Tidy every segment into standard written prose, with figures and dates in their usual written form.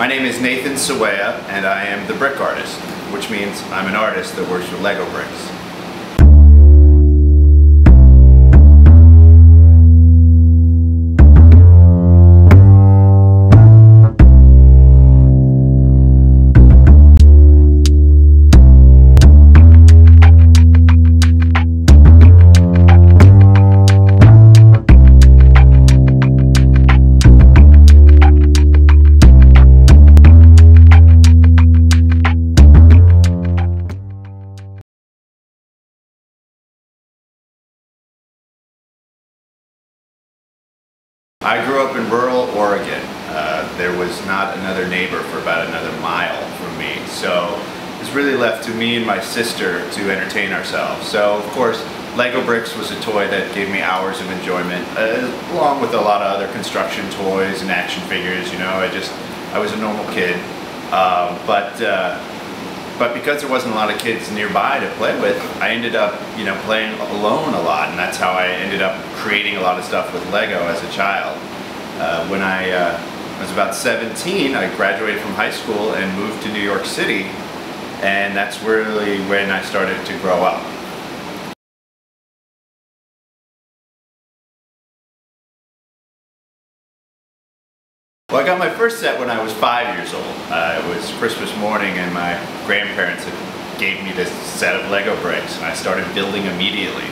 My name is Nathan Sawaya, and I am the brick artist, which means I'm an artist that works with Lego bricks. I grew up in rural Oregon. There was not another neighbor for about another mile from me, so it was really left to me and my sister to entertain ourselves. So of course, Lego bricks was a toy that gave me hours of enjoyment, along with a lot of other construction toys and action figures. You know, I was a normal kid, but because there wasn't a lot of kids nearby to play with, I ended up, playing alone a lot, and that's how I ended up creating a lot of stuff with Lego as a child. When I was about 17, I graduated from high school and moved to New York City, and that's really when I started to grow up. Well, I got my first set when I was 5 years old. It was Christmas morning, and my grandparents gave me this set of Lego bricks, and I started building immediately.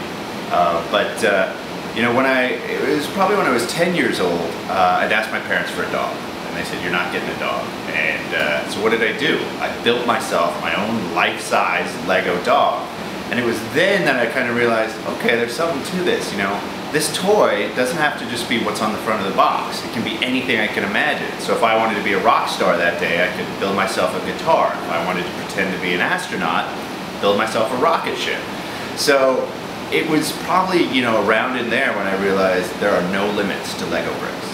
It was probably when I was 10 years old, I'd asked my parents for a dog, and they said, "You're not getting a dog." And so what did I do? I built myself my own life-size Lego dog. And it was then that I kind of realized, okay, there's something to this, This toy doesn't have to just be what's on the front of the box. It can be anything I can imagine. So if I wanted to be a rock star that day, I could build myself a guitar. If I wanted to pretend to be an astronaut, build myself a rocket ship. So it was probably, around in there when I realized there are no limits to Lego bricks.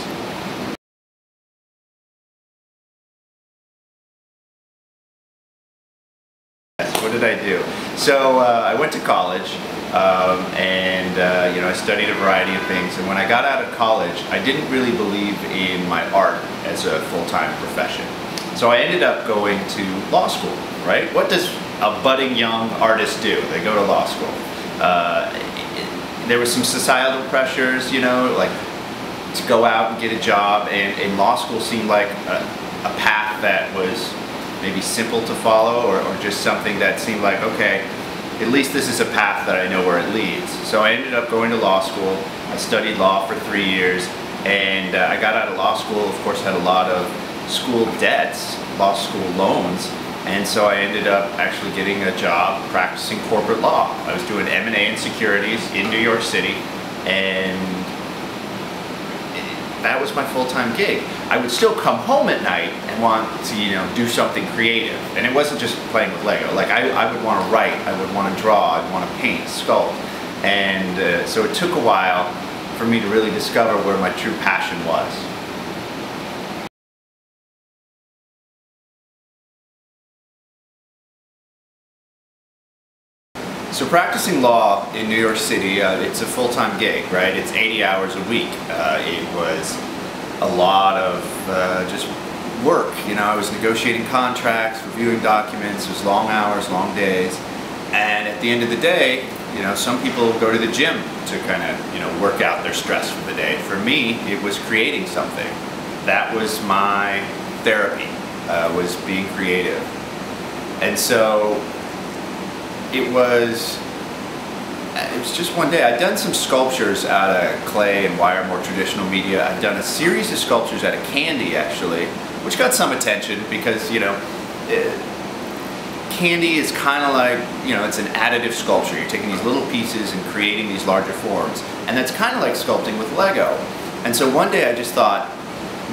What did I do? So I went to college, I studied a variety of things. And when I got out of college, I didn't really believe in my art as a full-time profession. So I ended up going to law school, right? What does a budding young artist do? They go to law school. There was some societal pressures, like to go out and get a job, and law school seemed like a path that was maybe simple to follow, or just something that seemed like, okay, at least this is a path that I know where it leads. So I ended up going to law school. I studied law for 3 years, and I got out of law school, of course, had a lot of school debts, law school loans, and so I ended up actually getting a job practicing corporate law. I was doing M&A and securities in New York City, and that was my full-time gig. I would still come home at night and want to, do something creative. And it wasn't just playing with Lego. Like I would want to write, I would want to draw, I'd want to paint, sculpt. And so it took a while for me to really discover where my true passion was. So practicing law in New York City, it's a full-time gig, right? It's 80 hours a week. It was a lot of just work. I was negotiating contracts, reviewing documents. It was long hours, long days. And at the end of the day, some people go to the gym to kind of, work out their stress for the day. For me, it was creating something. That was my therapy, was being creative. And so it was just one day. I'd done some sculptures out of clay and wire, more traditional media. I'd done a series of sculptures out of candy, actually, which got some attention because, candy is kind of like, it's an additive sculpture. You're taking these little pieces and creating these larger forms. And that's kind of like sculpting with Lego. And so one day I just thought,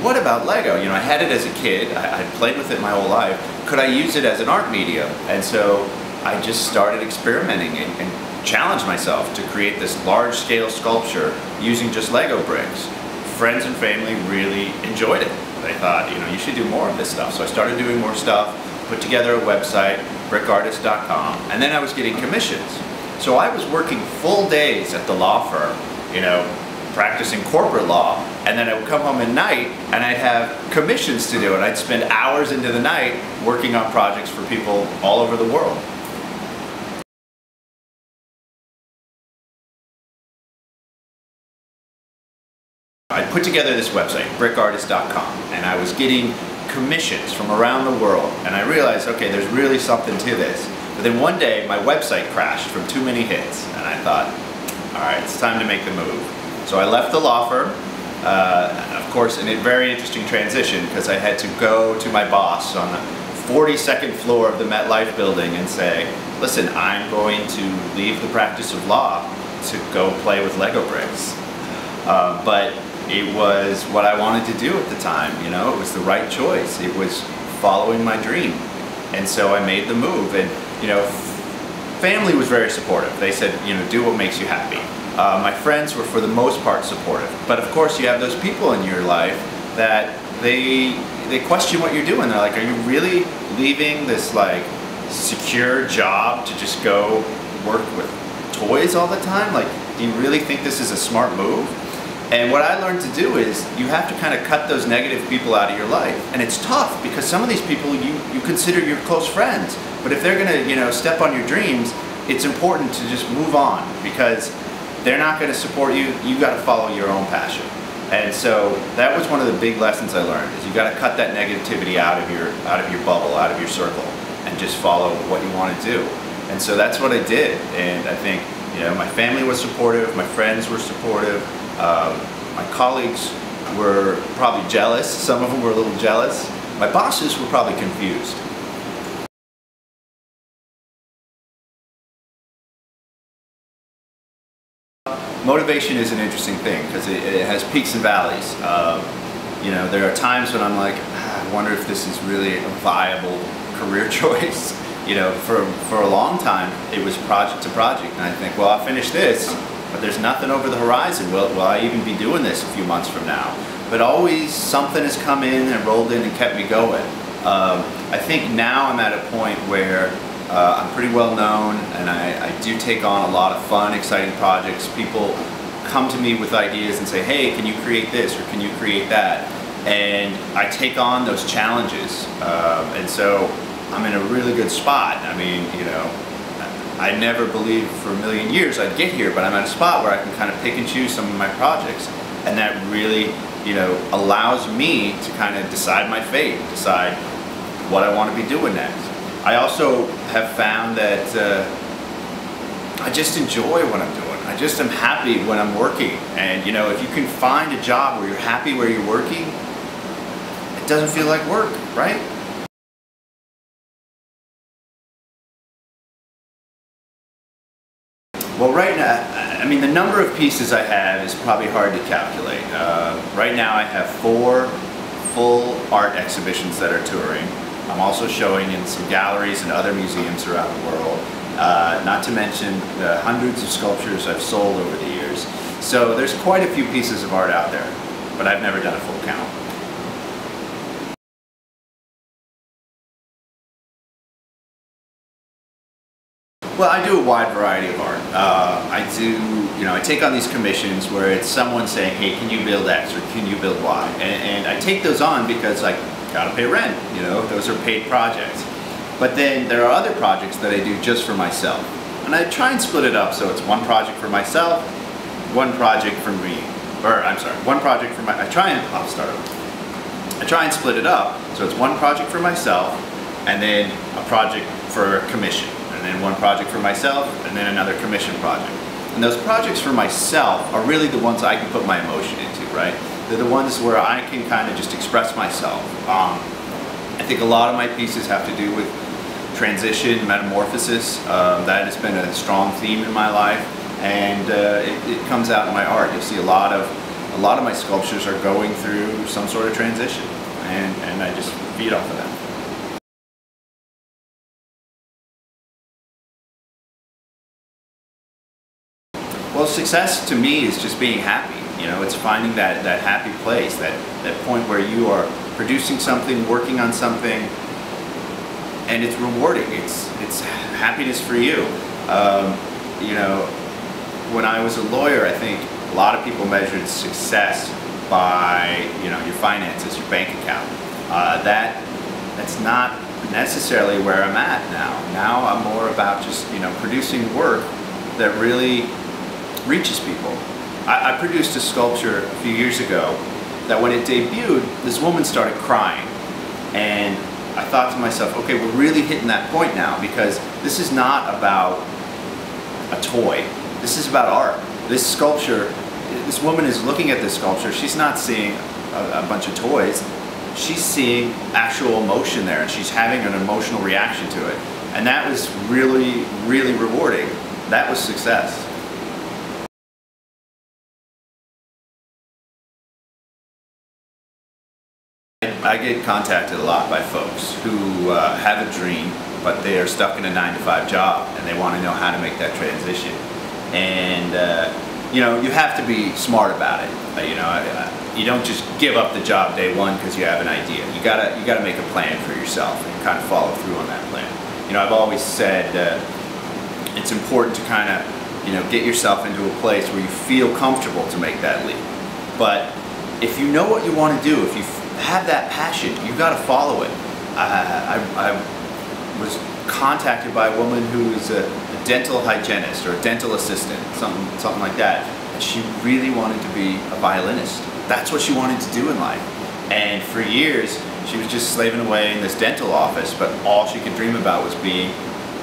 what about Lego? I had it as a kid. I'd played with it my whole life. Could I use it as an art medium? And so I just started experimenting and challenged myself to create this large-scale sculpture using just Lego bricks. Friends and family really enjoyed it. They thought, you should do more of this stuff. So I started doing more stuff, put together a website, Brickartist.mov, and then I was getting commissions. So I was working full days at the law firm, practicing corporate law, and then I would come home at night and I'd have commissions to do, and I'd spend hours into the night working on projects for people all over the world. I put together this website, Brickartist.com, and I was getting commissions from around the world, and I realized, okay, there's really something to this. But then one day my website crashed from too many hits, and I thought, all right, it's time to make the move. So I left the law firm, of course, in a very interesting transition, because I had to go to my boss on the 42nd floor of the MetLife building and say, listen, I'm going to leave the practice of law to go play with Lego bricks. But it was what I wanted to do at the time, you know, it was the right choice. It was following my dream. And so I made the move, and, you know, family was very supportive. They said, you know, do what makes you happy. My friends were for the most part supportive. But of course you have those people in your life that they question what you're doing. They're like, are you really leaving this like secure job to just go work with toys all the time? Like, do you really think this is a smart move? And what I learned to do is you have to kind of cut those negative people out of your life. And it's tough because some of these people you consider your close friends. But if they're going to, you know, step on your dreams, it's important to just move on, because they're not going to support you. You got to follow your own passion. And so that was one of the big lessons I learned, is you got to cut that negativity out of your bubble, out of your circle, and just follow what you want to do. And so that's what I did. And I think, you know, my family was supportive, my friends were supportive. My colleagues were probably jealous. Some of them were a little jealous. My bosses were probably confused. Motivation is an interesting thing because it has peaks and valleys. You know, there are times when I'm like, I wonder if this is really a viable career choice. You know, for a long time it was project to project, and I think, well, I'll finish this, but there's nothing over the horizon. Will I even be doing this a few months from now? But always something has come in and rolled in and kept me going. I think now I'm at a point where I'm pretty well known, and I do take on a lot of fun, exciting projects. People come to me with ideas and say, hey, can you create this or can you create that? And I take on those challenges. And so I'm in a really good spot. I mean, you know, I never believed for a million years I'd get here, but I'm at a spot where I can kind of pick and choose some of my projects, and that really, you know, allows me to kind of decide my fate, decide what I want to be doing next. I also have found that I just enjoy what I'm doing. I just am happy when I'm working, and you know, if you can find a job where you're happy where you're working, it doesn't feel like work, right? Well, right now, I mean, the number of pieces I have is probably hard to calculate. Right now I have 4 full art exhibitions that are touring. I'm also showing in some galleries and other museums around the world, not to mention the hundreds of sculptures I've sold over the years. So there's quite a few pieces of art out there, but I've never done a full count. Well, I do a wide variety of art. I take on these commissions where it's someone saying, hey, can you build X or can you build Y? And I take those on because I gotta pay rent, you know, those are paid projects. But then there are other projects that I do just for myself. And I try and split it up so it's one project for myself, one project for me. Or, I'm sorry, one project for I'll start over. I try and split it up so it's one project for myself, and then a project for a commission. And then one project for myself, and then another commission project. And those projects for myself are really the ones I can put my emotion into, right? They're the ones where I can kind of just express myself. I think a lot of my pieces have to do with transition, metamorphosis. That has been a strong theme in my life, and it comes out in my art. You'll see a lot of my sculptures are going through some sort of transition, and I just feed off of that. Well, success to me is just being happy. You know, it's finding that happy place, that point where you are producing something, working on something, and it's rewarding. It's happiness for you. You know, when I was a lawyer, I think A lot of people measure success by, you know, your finances, your bank account. That's not necessarily where I'm at now. Now I'm more about just, you know, producing work that really reaches people. I produced a sculpture a few years ago that when it debuted, this woman started crying. And I thought to myself, okay, we're really hitting that point now, because this is not about a toy. This is about art. This sculpture, this woman is looking at this sculpture, she's not seeing a bunch of toys. She's seeing actual emotion there, and she's having an emotional reaction to it. And that was really, really rewarding. That was success. I get contacted a lot by folks who have a dream, but they are stuck in a 9-to-5 job, and they want to know how to make that transition. And you know, you have to be smart about it. You know, you don't just give up the job day one because you have an idea. You gotta make a plan for yourself and kind of follow through on that plan. You know, I've always said it's important to kind of, you know, get yourself into a place where you feel comfortable to make that leap. But if you know what you want to do, if you have that passion, you've got to follow it. I was contacted by a woman who is a dental hygienist or a dental assistant, something like that. And she really wanted to be a violinist. That's what she wanted to do in life. And for years, she was just slaving away in this dental office, but all she could dream about was being,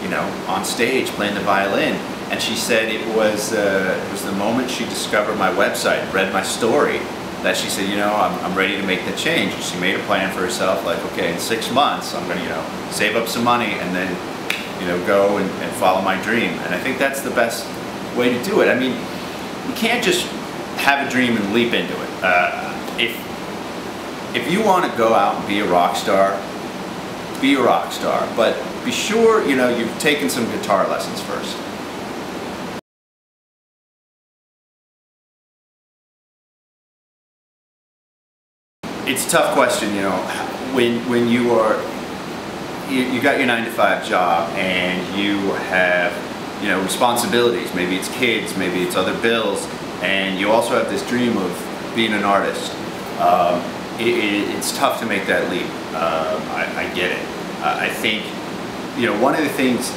you know, on stage playing the violin. And she said it was the moment she discovered my website, read my story, that she said, you know, I'm ready to make the change. She made a plan for herself, like, okay, in 6 months, I'm gonna, you know, save up some money and then, you know, go and follow my dream. And I think that's the best way to do it. I mean, you can't just have a dream and leap into it. If you want to go out and be a rock star, be a rock star. But be sure, you know, you've taken some guitar lessons first. It's a tough question, you know, when you got your 9-to-5 job and you have, you know, responsibilities. Maybe it's kids, maybe it's other bills, and you also have this dream of being an artist. It's tough to make that leap. I get it. I think, you know, one of the things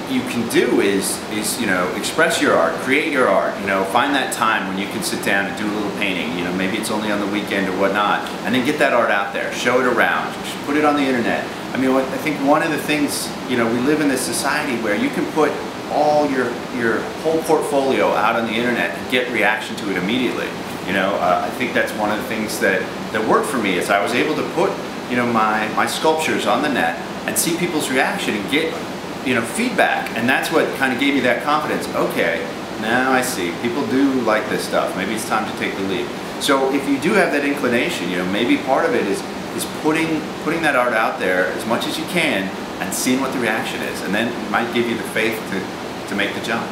you can do is you know, express your art, create your art. You know, find that time when you can sit down and do a little painting. You know, maybe it's only on the weekend or whatnot, and then get that art out there, show it around, put it on the internet. I mean, I think one of the things, you know, we live in this society where you can put all your whole portfolio out on the internet and get reaction to it immediately. You know, I think that's one of the things that worked for me, is I was able to put, you know, my sculptures on the net and see people's reaction and get, you know, feedback. And that's what kind of gave me that confidence. Okay, now I see people do like this stuff. Maybe it's time to take the leap. So if you do have that inclination, you know, maybe part of it is putting that art out there as much as you can and seeing what the reaction is, and then it might give you the faith to make the jump.